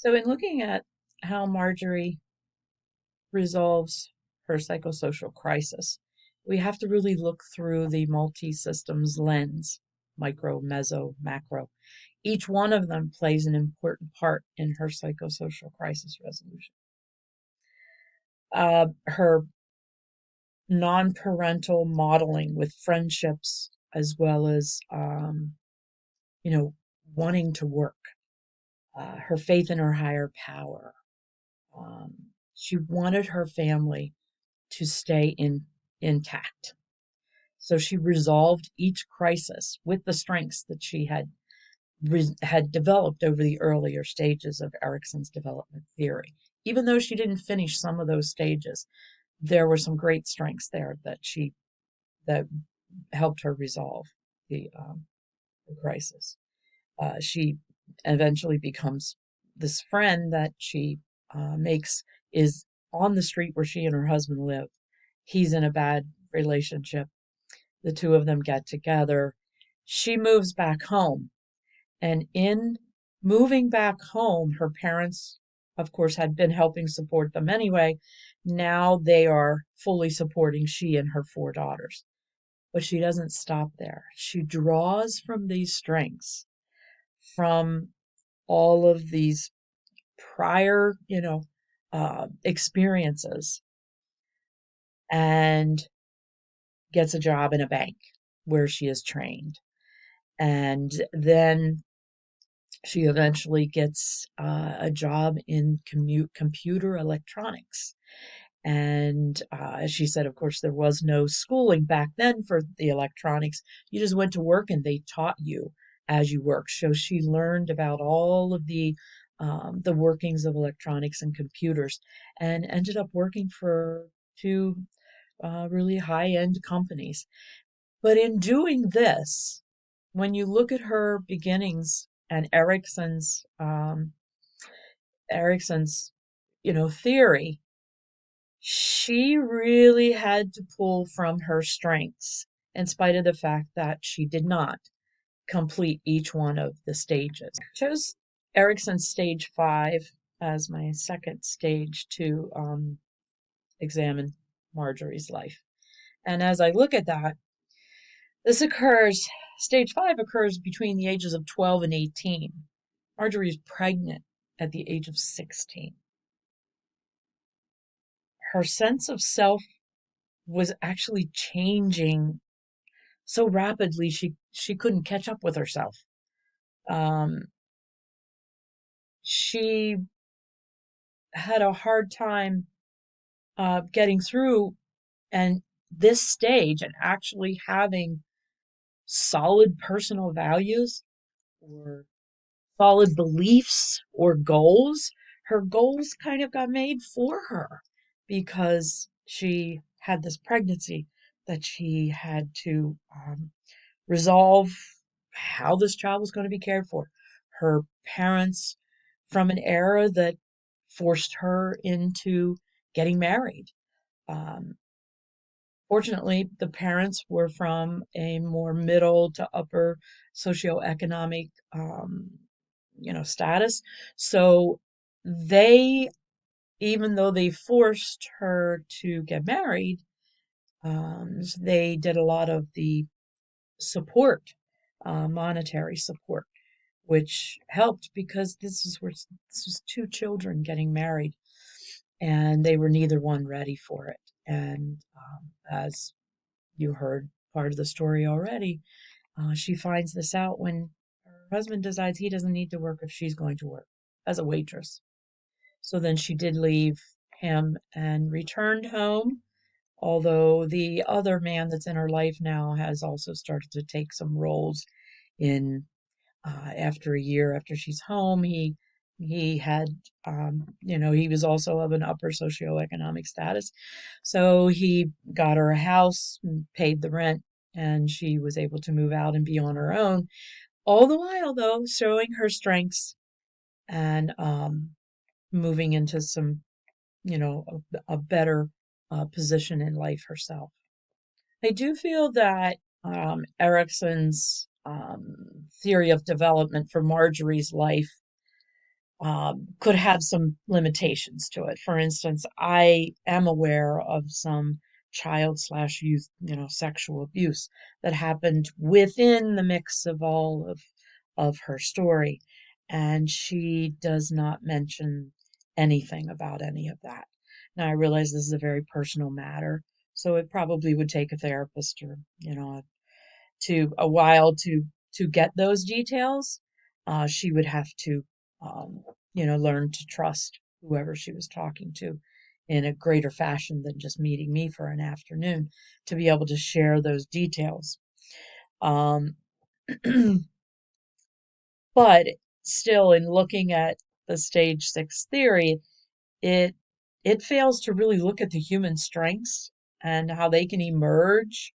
So, in looking at how Marjorie resolves her psychosocial crisis, we have to really look through the multi systems lens: micro, meso, macro. Each one of them plays an important part in her psychosocial crisis resolution. Her non parental modeling with friendships, as well as, you know, wanting to work, her faith in her higher power. She wanted her family to stay intact. So she resolved each crisis with the strengths that she had developed over the earlier stages of Erikson's development theory. Even though she didn't finish some of those stages, there were some great strengths there that helped her resolve the crisis. She eventually becomes this friend that she makes is on the street where she and her husband live. He's in a bad relationship. The two of them get together. She moves back home. And in moving back home, her parents, of course, had been helping support them anyway. Now they are fully supporting she and her four daughters. But she doesn't stop there. She draws from these strengths, from all of these prior, experiences, and gets a job in a bank where she is trained. And then she eventually gets a job in computer electronics. And as she said, of course, there was no schooling back then for the electronics. You just went to work and they taught you as you worked. So she learned about all of the workings of electronics and computers, and ended up working for two really high-end companies. But in doing this, when you look at her beginnings and Erikson's theory, she really had to pull from her strengths, in spite of the fact that she did not complete each one of the stages. I chose Erikson's stage 5 as my second stage to examine Marjorie's life. And as I look at that, this occurs, stage 5 occurs between the ages of 12 and 18. Marjorie is pregnant at the age of 16. Her sense of self was actually changing so rapidly she couldn't catch up with herself. Um, she had a hard time getting through and this stage and actually having solid personal values or solid beliefs or goals. Her goals kind of got made for her because she had this pregnancy that she had to resolve how this child was going to be cared for. Her parents, from an era that forced her into getting married. Um, Fortunately, the parents were from a more middle to upper socioeconomic, status. So they, even though they forced her to get married, they did a lot of the support, monetary support, which helped because this was two children getting married, and they were neither one ready for it. And as you heard part of the story already, she finds this out when her husband decides he doesn't need to work if she's going to work as a waitress. So then she did leave him and returned home, although the other man that's in her life now has also started to take some roles in after a year after she's home. He had he was also of an upper socioeconomic status, so he got her a house and paid the rent, and she was able to move out and be on her own, all the while though showing her strengths and moving into some a better position in life herself. I do feel that Erikson's theory of development for Marjorie's life could have some limitations to it. For instance, I am aware of some child slash youth, sexual abuse that happened within the mix of all of her story, and she does not mention anything about any of that. Now, I realize this is a very personal matter, so it probably would take a therapist or, to a while to get those details. She would have to, um, learn to trust whoever she was talking to in a greater fashion than just meeting me for an afternoon to be able to share those details. Um, but still, in looking at the stage six theory, it it fails to really look at the human strengths and how they can emerge,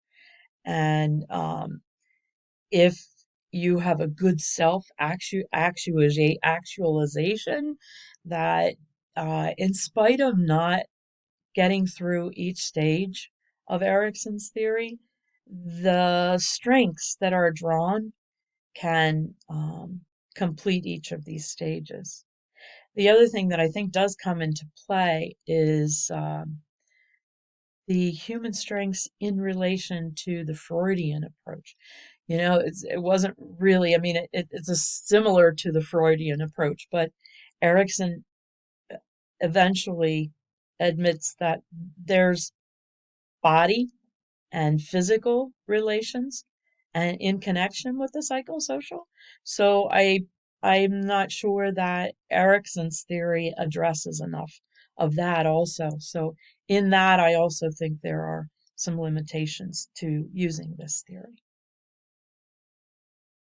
and if you have a good self actualization, that in spite of not getting through each stage of Erikson's theory, the strengths that are drawn can complete each of these stages. The other thing that I think does come into play is the human strengths in relation to the Freudian approach. It wasn't really, I mean, it's a similar to the Freudian approach, but Erikson eventually admits that there's body and physical relations and in connection with the psychosocial. So I'm not sure that Erikson's theory addresses enough of that also. So in that I also think there are some limitations to using this theory.